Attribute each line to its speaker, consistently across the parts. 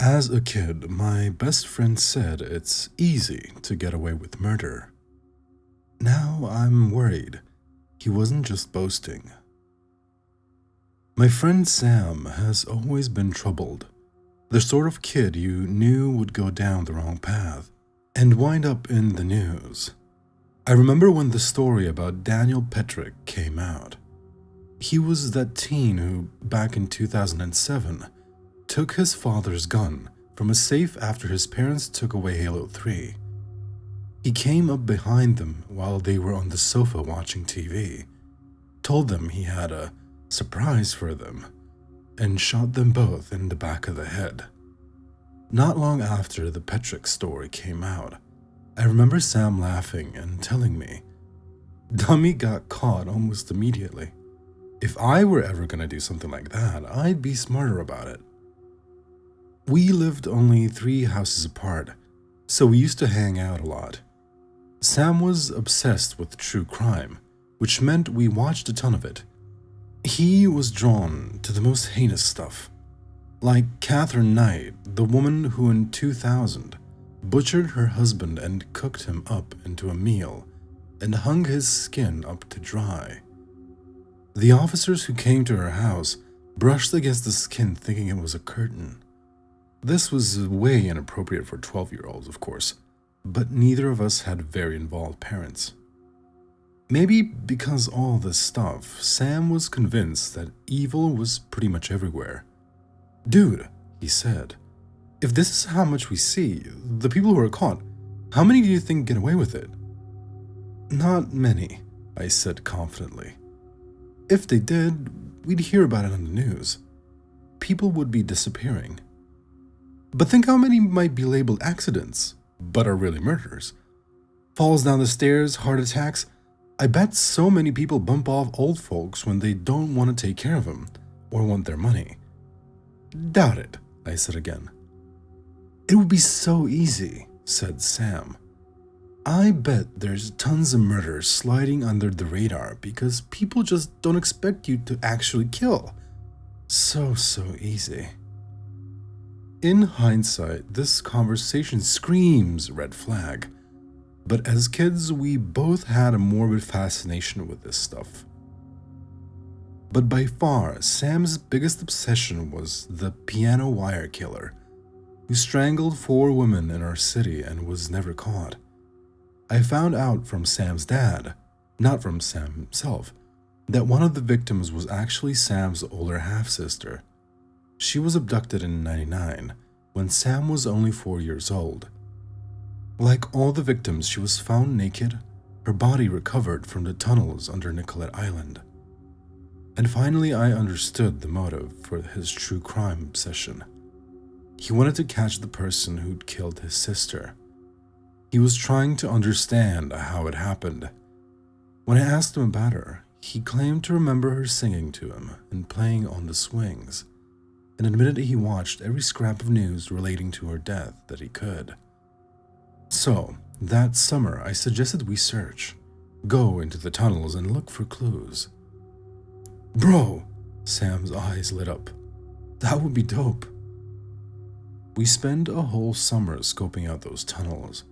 Speaker 1: As a kid, my best friend said it's easy to get away with murder. Now I'm worried he wasn't just boasting. My friend Sam has always been troubled, the sort of kid you knew would go down the wrong path and wind up in the news. I remember when the story about Daniel Petrick came out. He was that teen who, back in 2007, took his father's gun from a safe after his parents took away Halo 3. He came up behind them while they were on the sofa watching TV, told them he had a surprise for them, and shot them both in the back of the head. Not long after the Petrick story came out, I remember Sam laughing and telling me, "Dummy got caught almost immediately. If I were ever gonna do something like that, I'd be smarter about it." We lived only 3 houses apart, so we used to hang out a lot. Sam was obsessed with true crime, which meant we watched a ton of it. He was drawn to the most heinous stuff, like Catherine Knight, the woman who in 2000 butchered her husband and cooked him up into a meal and hung his skin up to dry. The officers who came to her house brushed against the skin thinking it was a curtain. This was way inappropriate for 12-year-olds, of course, but neither of us had very involved parents. Maybe because all this stuff, Sam was convinced that evil was pretty much everywhere. "Dude," he said, "if this is how much we see, the people who are caught, how many do you think get away with it?" "Not many," I said confidently. "If they did, we'd hear about it on the news. People would be disappearing. But think how many might be labeled accidents, but are really murders. Falls down the stairs, heart attacks. I bet so many people bump off old folks when they don't want to take care of them or want their money." "Doubt it," I said again. "It would be so easy," said Sam. "I bet there's tons of murders sliding under the radar because people just don't expect you to actually kill. So easy." In hindsight, this conversation screams red flag, but as kids, we both had a morbid fascination with this stuff. But by far, Sam's biggest obsession was the piano wire killer, who strangled 4 women in our city and was never caught. I found out from Sam's dad, not from Sam himself, that one of the victims was actually Sam's older half-sister. She was abducted in '99, when Sam was only 4 years old. Like all the victims, she was found naked, her body recovered from the tunnels under Nicollet Island. And finally, I understood the motive for his true crime obsession. He wanted to catch the person who'd killed his sister. He was trying to understand how it happened. When I asked him about her, he claimed to remember her singing to him and playing on the swings, and admitted he watched every scrap of news relating to her death that he could. So, that summer, I suggested we search, go into the tunnels and look for clues. "Bro," Sam's eyes lit up. "That would be dope." We spent a whole summer scoping out those tunnels,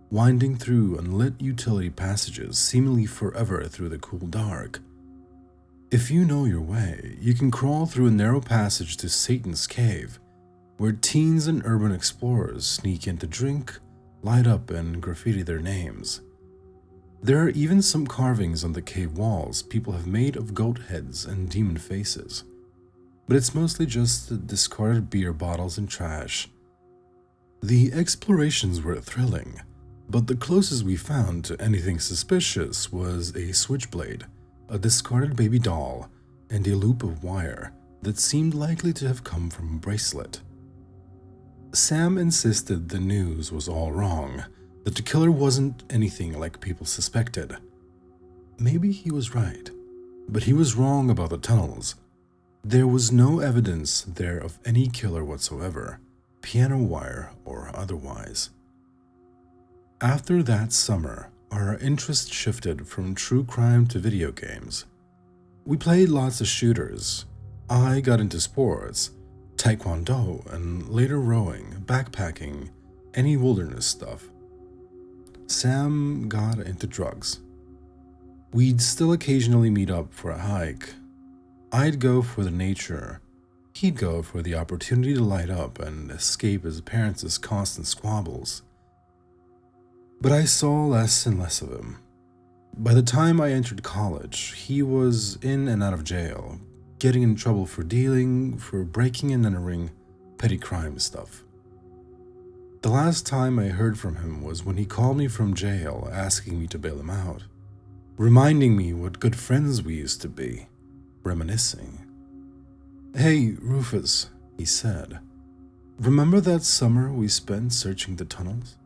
Speaker 1: winding through unlit utility passages seemingly forever through the cool dark. If you know your way, you can crawl through a narrow passage to Satan's Cave, where teens and urban explorers sneak in to drink, light up, and graffiti their names. There are even some carvings on the cave walls people have made of goat heads and demon faces, but it's mostly just discarded beer bottles and trash. The explorations were thrilling, but the closest we found to anything suspicious was a switchblade, a discarded baby doll, and a loop of wire that seemed likely to have come from a bracelet. Sam insisted the news was all wrong, that the killer wasn't anything like people suspected. Maybe he was right, but he was wrong about the tunnels. There was no evidence there of any killer whatsoever, piano wire or otherwise. After that summer, our interest shifted from true crime to video games. We played lots of shooters. I got into sports. taekwondo, and later rowing, backpacking, any wilderness stuff. Sam got into drugs. We'd still occasionally meet up for a hike. I'd go for the nature. He'd go for the opportunity to light up and escape his parents' constant squabbles. But I saw less and less of him. By the time I entered college, he was in and out of jail, getting in trouble for dealing, for breaking and entering, petty crime stuff. The last time I heard from him was when he called me from jail asking me to bail him out, reminding me what good friends we used to be, reminiscing. "Hey, Rufus," he said, "remember that summer we spent searching the tunnels?"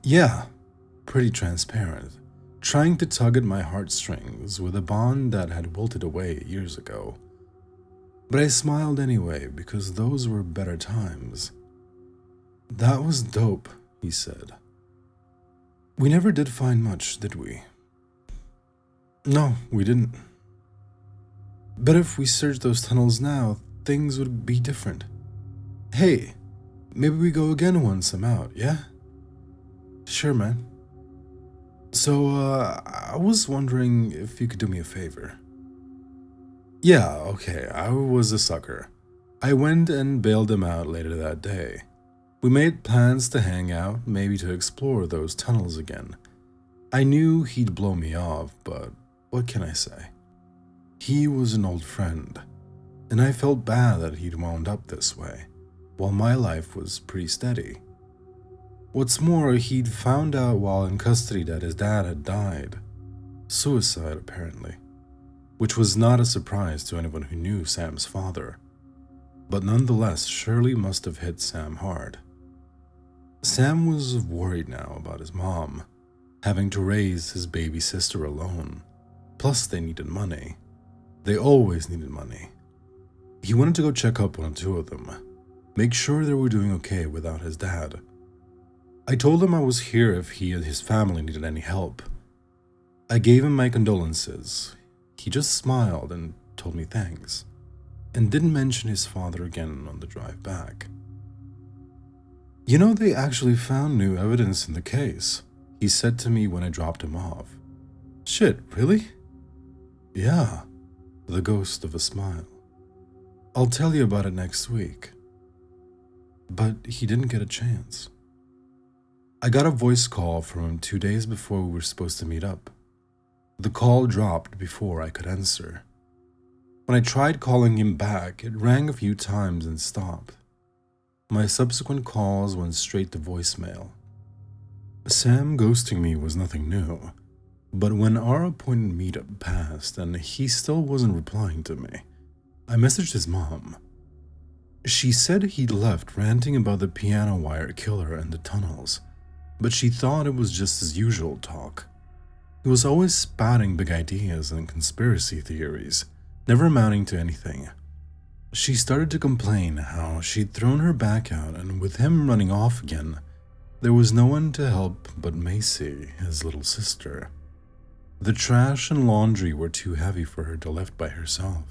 Speaker 1: Yeah, pretty transparent, trying to tug at my heartstrings with a bond that had wilted away years ago. But I smiled anyway because those were better times. "That was dope," he said. "We never did find much, did we?" "No, we didn't. But if we searched those tunnels now, things would be different. Hey, maybe we go again once I'm out, yeah?" "Sure, man. So, I was wondering if you could do me a favor." Yeah, okay, I was a sucker. I went and bailed him out later that day. We made plans to hang out, maybe to explore those tunnels again. I knew he'd blow me off, but what can I say? He was an old friend, and I felt bad that he'd wound up this way, while my life was pretty steady. What's more, he'd found out while in custody that his dad had died. Suicide, apparently. Which was not a surprise to anyone who knew Sam's father, but nonetheless surely must have hit Sam hard. Sam was worried now about his mom, having to raise his baby sister alone. Plus they needed money. They always needed money. He wanted to go check up on the two of them, make sure they were doing okay without his dad. I told him I was here if he and his family needed any help. I gave him my condolences. He just smiled and told me thanks, and didn't mention his father again on the drive back. "You know, they actually found new evidence in the case," he said to me when I dropped him off. "Shit, really?" "Yeah," the ghost of a smile. "I'll tell you about it next week." But he didn't get a chance. I got a voice call from him 2 days before we were supposed to meet up. The call dropped before I could answer. When I tried calling him back, it rang a few times and stopped. My subsequent calls went straight to voicemail. Sam ghosting me was nothing new, but when our appointed meetup passed and he still wasn't replying to me, I messaged his mom. She said he'd left ranting about the piano wire killer and the tunnels, but she thought it was just his usual talk. He was always spouting big ideas and conspiracy theories, never amounting to anything. She started to complain how she'd thrown her back out, and with him running off again, there was no one to help but Macy, his little sister. The trash and laundry were too heavy for her to lift by herself.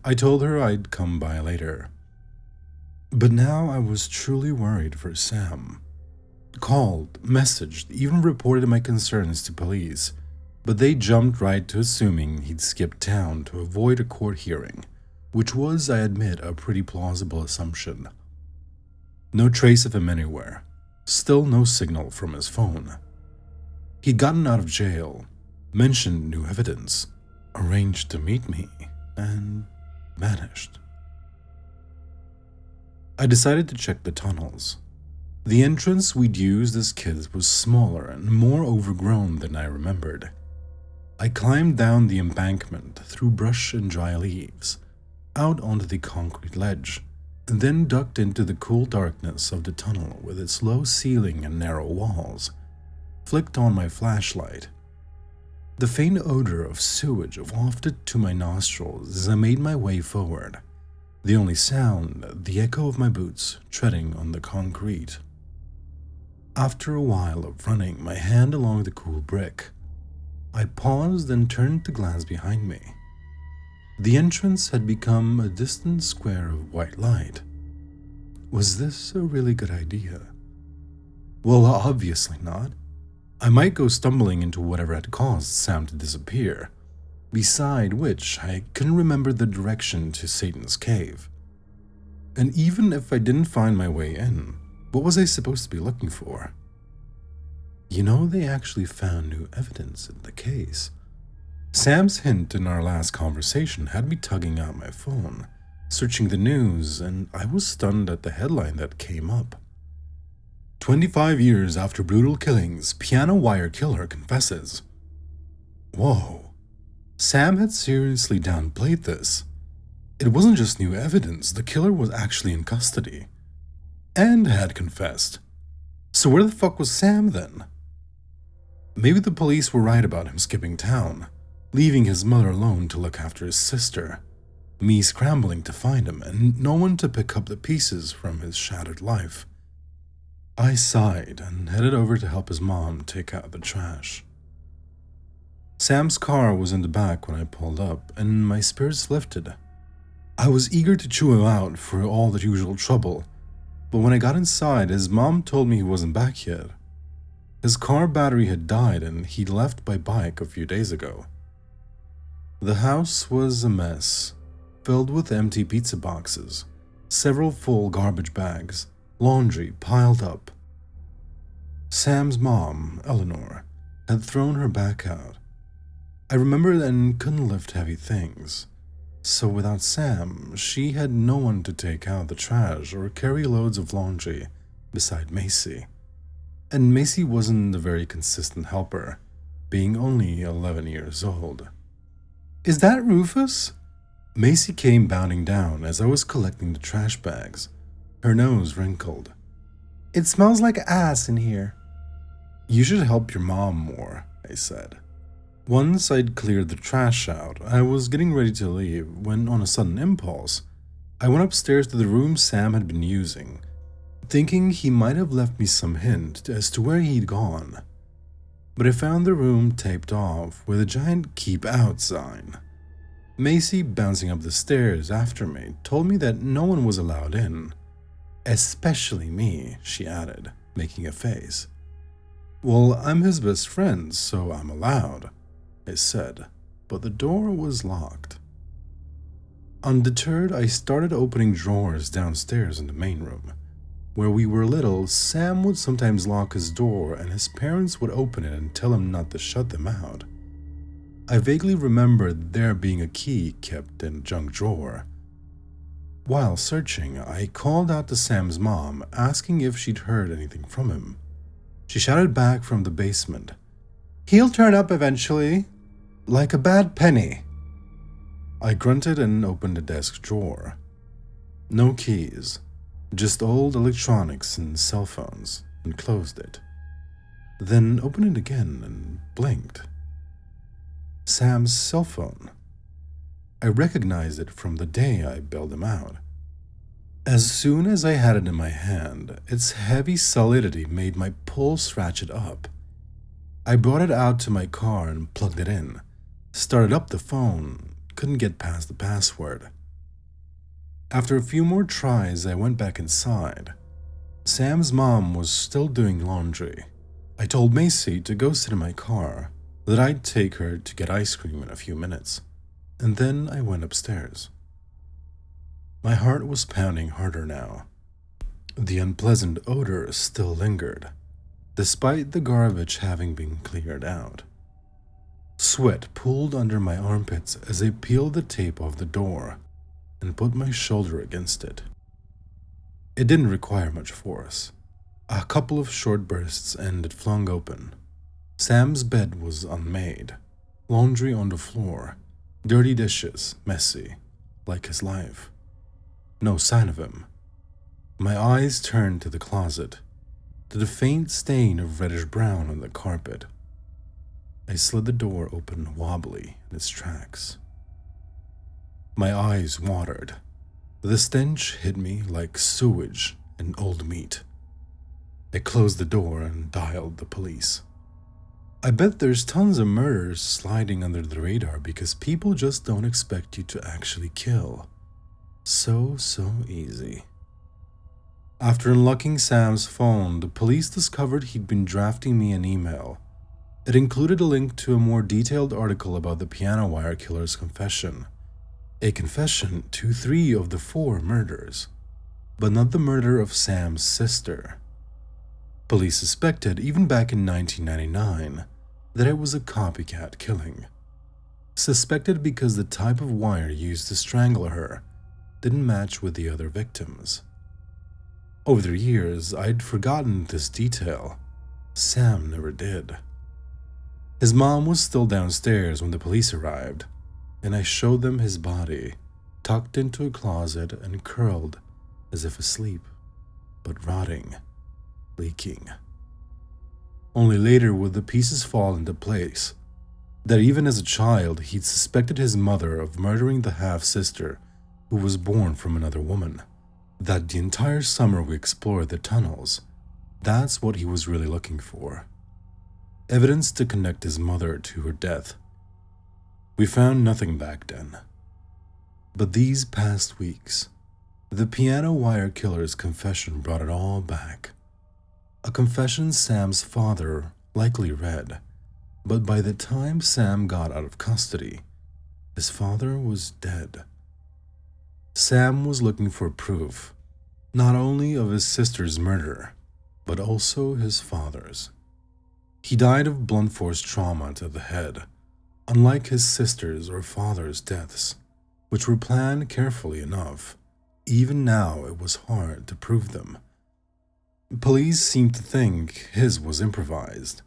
Speaker 1: I told her I'd come by later. But now I was truly worried for Sam. Called, messaged, even reported my concerns to police, but they jumped right to assuming he'd skipped town to avoid a court hearing, which was, I admit, a pretty plausible assumption. No trace of him anywhere, still no signal from his phone. He'd gotten out of jail, mentioned new evidence, arranged to meet me, and vanished. I decided to check the tunnels. The entrance we'd used as kids was smaller and more overgrown than I remembered. I climbed down the embankment through brush and dry leaves, out onto the concrete ledge, and then ducked into the cool darkness of the tunnel with its low ceiling and narrow walls, flicked on my flashlight. The faint odor of sewage wafted to my nostrils as I made my way forward, the only sound the echo of my boots treading on the concrete. After a while of running my hand along the cool brick, I paused and turned to glance behind me. The entrance had become a distant square of white light. Was this a really good idea? Well, obviously not. I might go stumbling into whatever had caused Sam to disappear, beside which I couldn't remember the direction to Satan's cave. And even if I didn't find my way in, what was I supposed to be looking for? You know, they actually found new evidence in the case. Sam's hint in our last conversation had me tugging out my phone, searching the news, and I was stunned at the headline that came up. 25 years after brutal killings, piano wire killer confesses. Whoa. Sam had seriously downplayed this. It wasn't just new evidence, the killer was actually in custody. And had confessed. So where the fuck was Sam then? Maybe the police were right about him skipping town, leaving his mother alone to look after his sister, me scrambling to find him, and no one to pick up the pieces from his shattered life. I sighed and headed over to help his mom take out the trash. Sam's car was in the back when I pulled up, and my spirits lifted. I was eager to chew him out for all the usual trouble, but when I got inside, his mom told me he wasn't back yet. His car battery had died and he'd left by bike a few days ago. The house was a mess, filled with empty pizza boxes, several full garbage bags, laundry piled up. Sam's mom, Eleanor, had thrown her back out. I remembered and couldn't lift heavy things, so without Sam, she had no one to take out the trash or carry loads of laundry beside Macy. And Macy wasn't a very consistent helper, being only 11 years old. Is that Rufus? Macy came bounding down as I was collecting the trash bags, her nose wrinkled. It smells like ass in here. You should help your mom more, I said. Once I'd cleared the trash out, I was getting ready to leave when, on a sudden impulse, I went upstairs to the room Sam had been using, thinking he might have left me some hint as to where he'd gone. But I found the room taped off with a giant "Keep Out" sign. Macy, bouncing up the stairs after me, told me that no one was allowed in. Especially me, she added, making a face. Well, I'm his best friend, so I'm allowed, I said, but the door was locked. Undeterred, I started opening drawers downstairs in the main room. Where we were little, Sam would sometimes lock his door and his parents would open it and tell him not to shut them out. I vaguely remembered there being a key kept in a junk drawer. While searching, I called out to Sam's mom, asking if she'd heard anything from him. She shouted back from the basement, "He'll turn up eventually, like a bad penny." I grunted and opened the desk drawer. No keys, just old electronics and cell phones, and closed it. Then opened it again and blinked. Sam's cell phone. I recognized it from the day I bailed him out. As soon as I had it in my hand, its heavy solidity made my pulse ratchet up. I brought it out to my car and plugged it in, started up the phone, couldn't get past the password. After a few more tries, I went back inside. Sam's mom was still doing laundry. I told Macy to go sit in my car, that I'd take her to get ice cream in a few minutes, and then I went upstairs. My heart was pounding harder now. The unpleasant odor still lingered, despite the garbage having been cleared out. Sweat pooled under my armpits as I peeled the tape off the door and put my shoulder against it. It didn't require much force. A couple of short bursts and it flung open. Sam's bed was unmade, laundry on the floor, dirty dishes, messy, like his life. No sign of him. My eyes turned to the closet, to the faint stain of reddish-brown on the carpet. I slid the door open wobbly in its tracks. My eyes watered. The stench hit me like sewage and old meat. I closed the door and dialed the police. I bet there's tons of murders sliding under the radar because people just don't expect you to actually kill. So easy. After unlocking Sam's phone, the police discovered he'd been drafting me an email. It included a link to a more detailed article about the piano wire killer's confession. A confession to 3 of the 4 murders, but not the murder of Sam's sister. Police suspected, even back in 1999, that it was a copycat killing. Suspected because the type of wire used to strangle her didn't match with the other victims. Over the years, I'd forgotten this detail. Sam never did. His mom was still downstairs when the police arrived, and I showed them his body, tucked into a closet and curled as if asleep, but rotting, leaking. Only later would the pieces fall into place, that even as a child he'd suspected his mother of murdering the half-sister who was born from another woman. That the entire summer we explored the tunnels, that's what he was really looking for. Evidence to connect his mother to her death. We found nothing back then. But these past weeks, the piano wire killer's confession brought it all back. A confession Sam's father likely read, but by the time Sam got out of custody, his father was dead. Sam was looking for proof, not only of his sister's murder, but also his father's. He died of blunt force trauma to the head, unlike his sister's or father's deaths, which were planned carefully enough. Even now, it was hard to prove them. Police seemed to think his was improvised.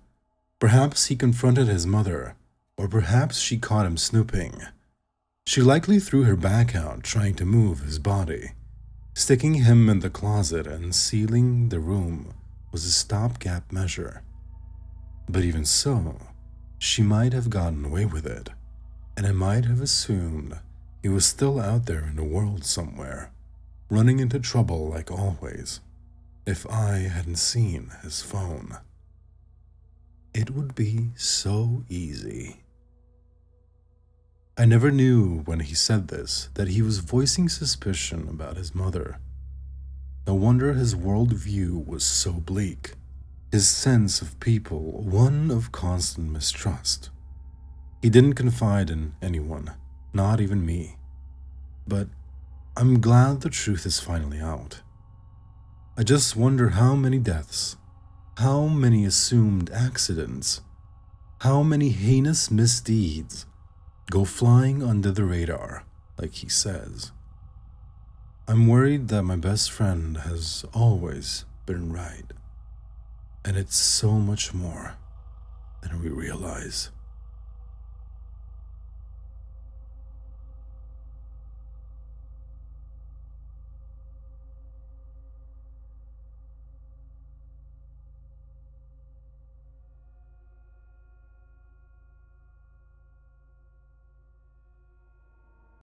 Speaker 1: Perhaps he confronted his mother, or perhaps she caught him snooping. She likely threw her back out trying to move his body. Sticking him in the closet and sealing the room was a stopgap measure. But even so, she might have gotten away with it, and I might have assumed he was still out there in the world somewhere, running into trouble like always, if I hadn't seen his phone. It would be so easy. I never knew when he said this that he was voicing suspicion about his mother. No wonder his worldview was so bleak. His sense of people, one of constant mistrust. He didn't confide in anyone, not even me. But I'm glad the truth is finally out. I just wonder how many deaths, how many assumed accidents, how many heinous misdeeds go flying under the radar, like he says. I'm worried that my best friend has always been right. And it's so much more than we realize.